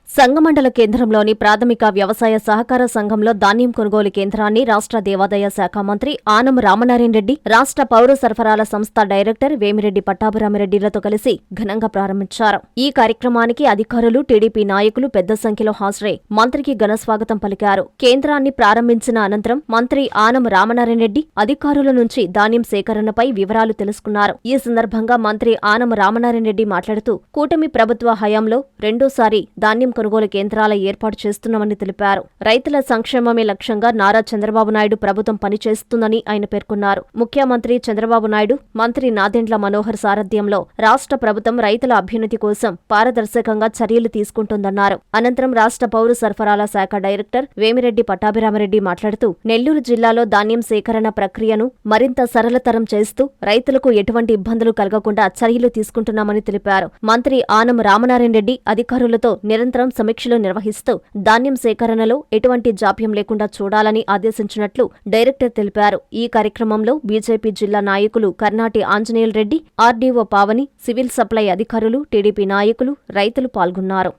సంగమండల కేంద్రంలోని ప్రాథమిక వ్యవసాయ సహకార సంఘంలో ధాన్యం కొనుగోలు కేంద్రాన్ని రాష్ట్ర దేవాదాయ శాఖ మంత్రి ఆనం రామనారాయణ రెడ్డి, రాష్ట్ర పౌర సరఫరాల సంస్థ డైరెక్టర్ వేమిరెడ్డి పట్టాభిరామిరెడ్డిలతో కలిసి ఘనంగా ప్రారంభించారు. ఈ కార్యక్రమానికి అధికారులు, టీడీపీ నాయకులు పెద్ద సంఖ్యలో హాజరై మంత్రికి ఘనస్వాగతం పలికారు. కేంద్రాన్ని ప్రారంభించిన అనంతరం మంత్రి ఆనం రామనారాయణ రెడ్డి అధికారుల నుంచి ధాన్యం సేకరణపై వివరాలు తెలుసుకున్నారు. ఈ సందర్భంగా మంత్రి ఆనం రామనారాయణ రెడ్డి మాట్లాడుతూ, కూటమి ప్రభుత్వ హయాంలో రెండోసారి ధాన్యం కొనుగోలు కేంద్రాల ఏర్పాటు చేస్తున్నామని తెలిపారు. రైతుల సంక్షేమమే లక్ష్యంగా నారా చంద్రబాబు నాయుడు ప్రభుత్వం పనిచేస్తుందని ఆయన పేర్కొన్నారు. ముఖ్యమంత్రి చంద్రబాబు నాయుడు, మంత్రి నాదెండ్ల మనోహర్ సారథ్యంలో రాష్ట్ర ప్రభుత్వం రైతుల అభ్యున్నతి కోసం పారదర్శకంగా చర్యలు తీసుకుంటోందన్నారు. అనంతరం రాష్ట్ర పౌర సరఫరాల శాఖ డైరెక్టర్ వేమిరెడ్డి పట్టాభిరామిరెడ్డి మాట్లాడుతూ, నెల్లూరు జిల్లాలో ధాన్యం సేకరణ ప్రక్రియను మరింత సరళతరం చేస్తూ రైతులకు ఎటువంటి ఇబ్బందులు కలగకుండా చర్యలు తీసుకుంటున్నామని తెలిపారు. మంత్రి ఆనం రామనారాయణ రెడ్డి అధికారులతో నిరంతరం సమీక్షలు నిర్వహిస్తూ ధాన్యం సేకరణలో ఎటువంటి జాప్యం లేకుండా చూడాలని ఆదేశించినట్లు డైరెక్టర్ తెలిపారు. ఈ కార్యక్రమంలో బీజేపీ జిల్లా నాయకులు Karnati Anjaneyulu Reddy, RDO Pavani, civil supply అధికారులు, టీడీపీ నాయకులు, రైతులు పాల్గొన్నారు.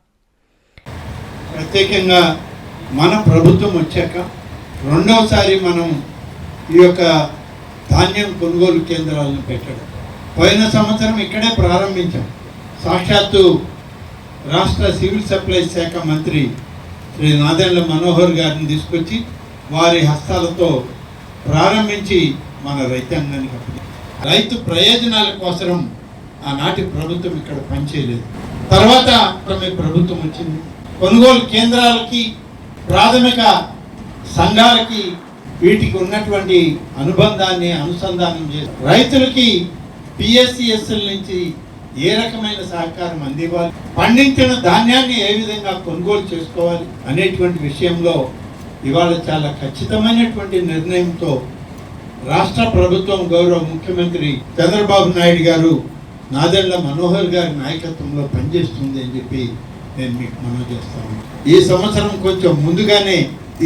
ప్రత్యేకంగా మన ప్రభుత్వం వచ్చాక రెండవసారి మనం ఈ యొక్క ధాన్యం కొనుగోలు కేంద్రాలను పెట్టడం, పోయిన సంవత్సరం ఇక్కడే ప్రారంభించాం. సాక్షాత్తు రాష్ట్ర సివిల్ సప్లైస్ శాఖ మంత్రి శ్రీ నాదెండ్ల మనోహర్ గారిని తీసుకొచ్చి వారి హస్తాలతో ప్రారంభించి మన రైతాంగానికి రైతు ప్రయోజనాల కోసం ఆనాటి ప్రభుత్వం ఇక్కడ పనిచేయలేదు. తర్వాత ప్రభుత్వం వచ్చింది. కొనుగోలు కేంద్రాలకి, ప్రాథమిక సంఘాలకి వీటికి ఉన్నటువంటి అనుసంధానం చేసి రైతులకి పిఎస్సిఎస్ఎల్ నుంచి ఏ రకమైన సహకారం అందివ్వాలి, పండించిన ధాన్యాన్ని ఏ విధంగా కొనుగోలు చేసుకోవాలి అనేటువంటి విషయంలో ఇవాళ చాలా ఖచ్చితమైనటువంటి నిర్ణయంతో రాష్ట్ర ప్రభుత్వం గౌరవ ముఖ్యమంత్రి చంద్రబాబు నాయుడు గారు నాదెండ్ల మనోహర్ గారి నాయకత్వంలో పనిచేస్తుంది అని చెప్పి నేను మీకు మనవి చేస్తాను. ఈ సంవత్సరం కొంచెం ముందుగానే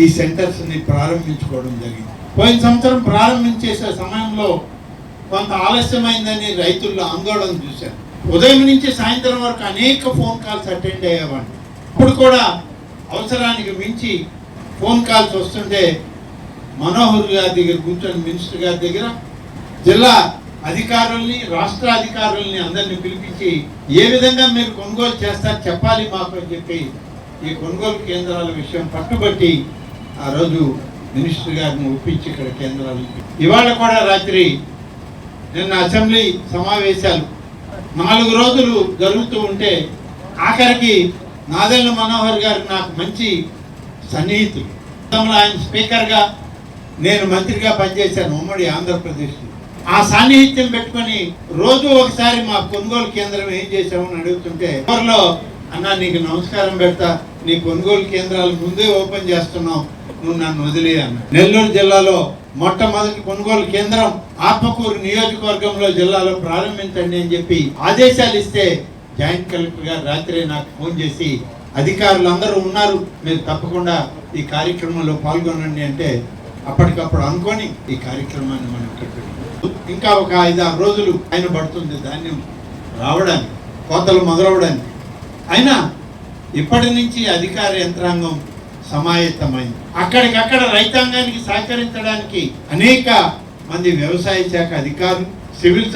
ఈ సెంటర్స్ని ప్రారంభించుకోవడం జరిగింది. పోయిన సంవత్సరం ప్రారంభించే సమయంలో కొంత ఆలస్యమైందని రైతుల్లో ఆందోళన చూశారు. ఉదయం నుంచి సాయంత్రం వరకు అనేక ఫోన్ కాల్స్ అటెండ్ అయ్యేవాడిని. ఇప్పుడు కూడా అవసరానికి మించి ఫోన్ కాల్స్ వస్తుంటే మనోహర్ గారి దగ్గర కూర్చొని, మినిస్టర్ గారి దగ్గర జిల్లా అధికారుల్ని, రాష్ట్ర అధికారుల్ని అందరినీ పిలిపించి ఏ విధంగా మీరు కొనుగోలు చేస్తారు చెప్పాలి మాకు అని చెప్పి ఈ కొనుగోలు కేంద్రాల విషయం పట్టుబట్టి ఆ రోజు మినిస్టర్ గారిని ఒప్పించి ఇక్కడ కేంద్రాలు. ఇవాళ కూడా రాత్రి నిన్న అసెంబ్లీ సమావేశాలు 4 రోజులు జరుగుతూ ఉంటే ఆఖరికి నాదెండ్ల మనోహర్ గారు నాకు మంచి సన్నిహితులు. ఆయన స్పీకర్గా, నేను మంత్రిగా పనిచేశాను ఉమ్మడి ఆంధ్రప్రదేశ్లో. ఆ సాన్నిహిత్యం పెట్టుకొని రోజు ఒకసారి మా కొనుగోలు కేంద్రం ఏం చేసామని అడుగుతుంటే, ఎవరిలో అన్నా నీకు నమస్కారం పెడతా, నీ కొనుగోలు కేంద్రాలు ముందే ఓపెన్ చేస్తున్నావు, నువ్వు నన్ను వదిలే అన్నా. నెల్లూరు జిల్లాలో మొట్టమొదటి కొనుగోలు కేంద్రం ఆత్మకూరు నియోజకవర్గంలో జిల్లాలో ప్రారంభించండి అని చెప్పి ఆదేశాలు ఇస్తే జాయింట్ కలెక్టర్ గారు రాత్రి నాకు ఫోన్ చేసి, అధికారులు అందరూ ఉన్నారు, మీరు తప్పకుండా ఈ కార్యక్రమంలో పాల్గొనండి అంటే అప్పటికప్పుడు అనుకొని ఈ కార్యక్రమాన్ని మనం ఇంకా ఒక 5-6 రోజులు ఆయన పడుతుంది ధాన్యం రావడానికి, కోతలు మొదలవడానికి. అయినా ఇప్పటి నుంచి అధికార యంత్రాంగం సమాయత్తమైంది. అక్కడికక్కడ రైతాంగానికి సహకరించడానికి అనేక మంది వ్యవసాయ శాఖ అధికారులు, సివిల్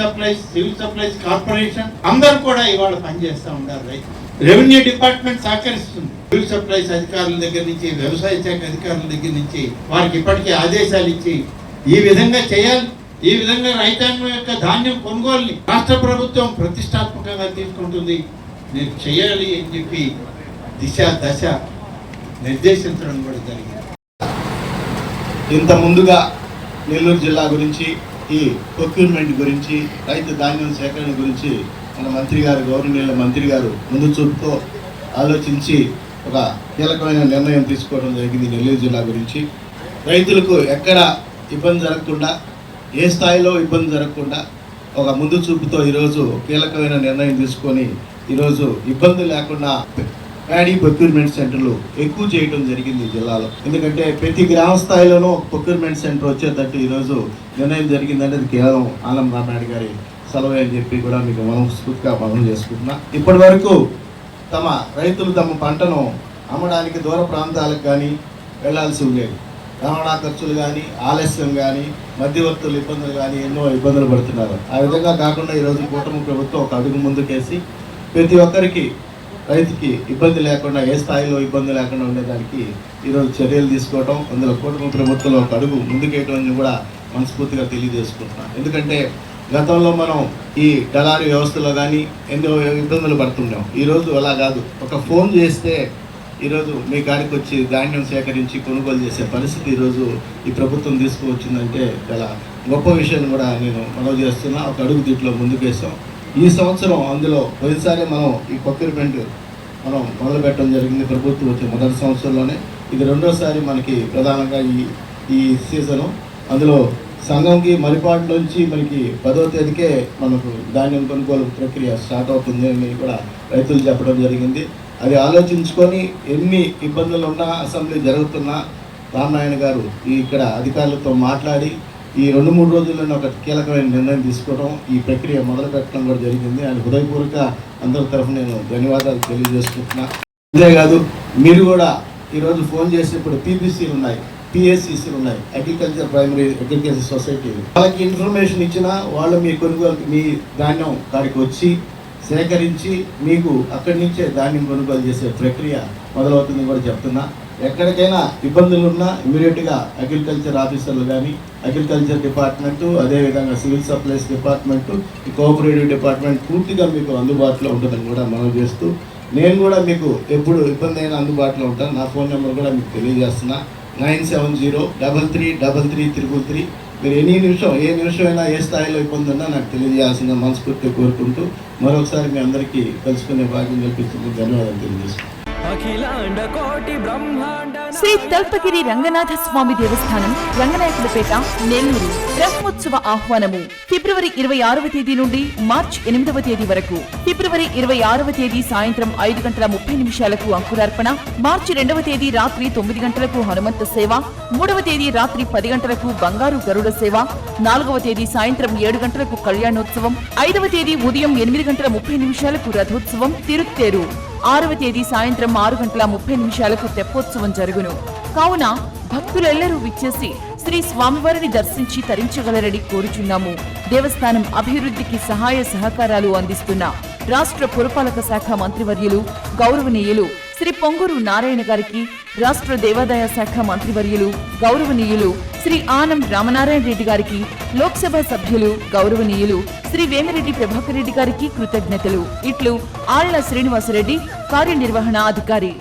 సప్లైస్ కార్పొరేషన్ అందరూ కూడా ఇవాళ పనిచేస్తూ ఉంటారు. రెవెన్యూ డిపార్ట్మెంట్ సహకరిస్తుంది. సివిల్ సప్లైస్ అధికారుల దగ్గర నుంచి, వ్యవసాయ శాఖ అధికారుల దగ్గర నుంచి వారికి ఇప్పటికే ఆదేశాలు ఇచ్చి ఈ విధంగా చేయాలి, ఈ విధంగా రైతాంగం యొక్క ధాన్యం కొనుగోలుని రాష్ట్ర ప్రభుత్వం ప్రతిష్టాత్మకంగా తీసుకుంటుంది, నేను చేయాలి అని చెప్పి దశ నిర్దేశించడం కూడా జరిగింది. ఇంత ముందుగా నెల్లూరు జిల్లా గురించి, ఈ ప్రొక్యూర్మెంట్ గురించి, రైతు ధాన్యం సేకరణ గురించి మన మంత్రి గారు, గౌరవనీయుల మంత్రి గారు ముందు చూపుతో ఆలోచించి ఒక కీలకమైన నిర్ణయం తీసుకోవడం జరిగింది. నెల్లూరు జిల్లా గురించి రైతులకు ఎక్కడ ఇబ్బంది జరగకుండా, ఏ స్థాయిలో ఇబ్బంది జరగకుండా ఒక ముందు చూపుతో ఈరోజు కీలకమైన నిర్ణయం తీసుకొని ఈరోజు ఇబ్బంది లేకుండా ప్యాడీ ప్రొక్యూర్మెంట్ సెంటర్లు ఎక్కువ చేయడం జరిగింది జిల్లాలో. ఎందుకంటే ప్రతి గ్రామ స్థాయిలోనూ ప్రొక్యూర్మెంట్ సెంటర్ వచ్చేటట్టు ఈరోజు నిర్ణయం జరిగిందంటే అది కేవలం ఆనం రామనాయుడు గారి సెలవు అని చెప్పి కూడా మీకు మనస్ఫూర్తిగా మనం చేసుకుంటున్నా. ఇప్పటి వరకు రైతులు తమ పంటను అమ్మడానికి దూర ప్రాంతాలకు కానీ వెళ్లాల్సి ఉండేది. రవాణా ఖర్చులు కానీ, ఆలస్యం కానీ, మధ్యవర్తుల ఇబ్బందులు కానీ ఎన్నో ఇబ్బందులు పడుతున్నారు. ఆ విధంగా కాకుండా ఈరోజు కూటమి ప్రభుత్వం ఒక అడుగు ముందుకేసి ప్రతి ఒక్కరికి రైతుకి ఇబ్బంది లేకుండా, ఏ స్థాయిలో ఇబ్బంది లేకుండా ఉండేదానికి ఈరోజు చర్యలు తీసుకోవడం, అందులో కూటమి ప్రభుత్వంలో ఒక అడుగు ముందుకేయటం కూడా మనస్ఫూర్తిగా తెలియజేసుకుంటున్నాం. ఎందుకంటే గతంలో మనం ఈ దళారీ వ్యవస్థలో కానీ ఎన్నో ఇబ్బందులు పడుతున్నాం. ఈరోజు అలా కాదు, ఒక ఫోన్ చేస్తే ఈరోజు మీ కాడికి వచ్చి ధాన్యం సేకరించి కొనుగోలు చేసే పరిస్థితి ఈరోజు ఈ ప్రభుత్వం తీసుకువచ్చిందంటే చాలా గొప్ప విషయం కూడా నేను మనవి చేస్తున్నా. ఒక అడుగు దీంట్లో ముందుకేసాం. ఈ సంవత్సరం అందులో పోయినసారి మనం ఈ ప్రొక్యూర్మెంట్ మనం మొదలుపెట్టడం జరిగింది ప్రభుత్వం వచ్చే మొదటి సంవత్సరంలోనే. ఇది రెండోసారి మనకి ప్రధానంగా ఈ సీజను. అందులో సంఘంకి మరిపాటు నుంచి మనకి 10వ తేదీకే మనకు ధాన్యం కొనుగోలు ప్రక్రియ స్టార్ట్ అవుతుంది అని కూడా రైతులు చెప్పడం జరిగింది. అది ఆలోచించుకొని ఎన్ని ఇబ్బందులు ఉన్నా, అసెంబ్లీ జరుగుతున్నా రామనారాయణ గారు ఇక్కడ అధికారులతో మాట్లాడి ఈ 2-3 రోజుల్లోనే ఒక కీలకమైన నిర్ణయం తీసుకోవడం, ఈ ప్రక్రియ మొదలు పెట్టడం కూడా జరిగింది. ఆయన హృదయపూర్వక అందరి తరఫున నేను ధన్యవాదాలు తెలియజేసుకుంటున్నా. అంతేకాదు మీరు కూడా ఈరోజు ఫోన్ చేసి ఇప్పుడు పీపీసీలు ఉన్నాయి, పిఎస్సిసిలు ఉన్నాయి, అగ్రికల్చర్ ప్రైమరీ అగ్రికల్చర్ సొసైటీలు. వాళ్ళకి ఇన్ఫర్మేషన్ ఇచ్చినా వాళ్ళు మీ కొనుగోలు మీ ధాన్యం కాడికి వచ్చి సేకరించి మీకు అక్కడి నుంచే ధాన్యం కొనుగోలు చేసే ప్రక్రియ మొదలవుతుందని కూడా చెప్తున్నా. ఎక్కడికైనా ఇబ్బందులు ఉన్నా ఇమీడియట్గా అగ్రికల్చర్ ఆఫీసర్లు కానీ, అగ్రికల్చర్ డిపార్ట్మెంటు, అదేవిధంగా సివిల్ సప్లైస్ డిపార్ట్మెంటు, ఈ కోఆపరేటివ్ డిపార్ట్మెంట్ పూర్తిగా మీకు అందుబాటులో ఉంటుందని కూడా మనవి చేస్తూ, నేను కూడా మీకు ఎప్పుడు ఇబ్బంది అయినా అందుబాటులో ఉంటాను. నా ఫోన్ నెంబర్ కూడా మీకు తెలియజేస్తున్నా 9703333333. మీరు ఏ నిమిషమైనా ఏ స్థాయిలో ఇబ్బంది ఉన్నా నాకు తెలియజేయాల్సిన మనస్ఫూర్తిగా కోరుకుంటూ మరొకసారి మీ అందరికీ కలుసుకునే భాగ్యం కల్పించినందుకు ధన్యవాదాలు తెలియజేస్తున్నాను. శ్రీ తల్పగిరి రంగనాథ స్వామి దేవస్థానం, రంగనాయకులపేట, నెల్లూరు. బ్రహ్మోత్సవ ఆహ్వానము ఫిబ్రవరి 26వ తేదీ నుండి మార్చి 8వ తేదీ వరకు. ఫిబ్రవరి 26వ తేదీ సాయంత్రం 5:30 అంకురార్పణ, మార్చి 2వ తేదీ రాత్రి 9 గంటలకు హనుమంత సేవ, 3వ తేదీ రాత్రి 10 గంటలకు బంగారు గరుడ సేవ, 4వ తేదీ సాయంత్రం 7 గంటలకు కళ్యాణోత్సవం, 5వ తేదీ ఉదయం 8:30 రథోత్సవం తిరుత్తేరు, 6వ తేదీ సాయంత్రం 6:30 తెప్పోత్సవం జరుగును. కావున భక్తులెల్లరూ విచ్చేసి శ్రీ స్వామివారిని దర్శించి తరించగలరని కోరుచున్నాము. దేవస్థానం అభివృద్ధికి సహాయ సహకారాలు అందిస్తున్న రాష్ట్ర పురపాలక శాఖ మంత్రివర్యులు గౌరవనీయులు శ్రీ పొంగూరు నారాయణ గారికి, రాష్ట్ర దేవాదాయ శాఖ మంత్రివర్యులు గౌరవనీయులు శ్రీ ఆనం రామనారాయణ రెడ్డి గారికి, లోక్సభ సభ్యులు గౌరవనీయులు శ్రీ వేమిరెడ్డి ప్రభాకర్ రెడ్డి గారికి కృతజ్ఞతలు. ఇట్లు ఆళ్ల శ్రీనివాసరెడ్డి, కార్యనిర్వహణ అధికారి.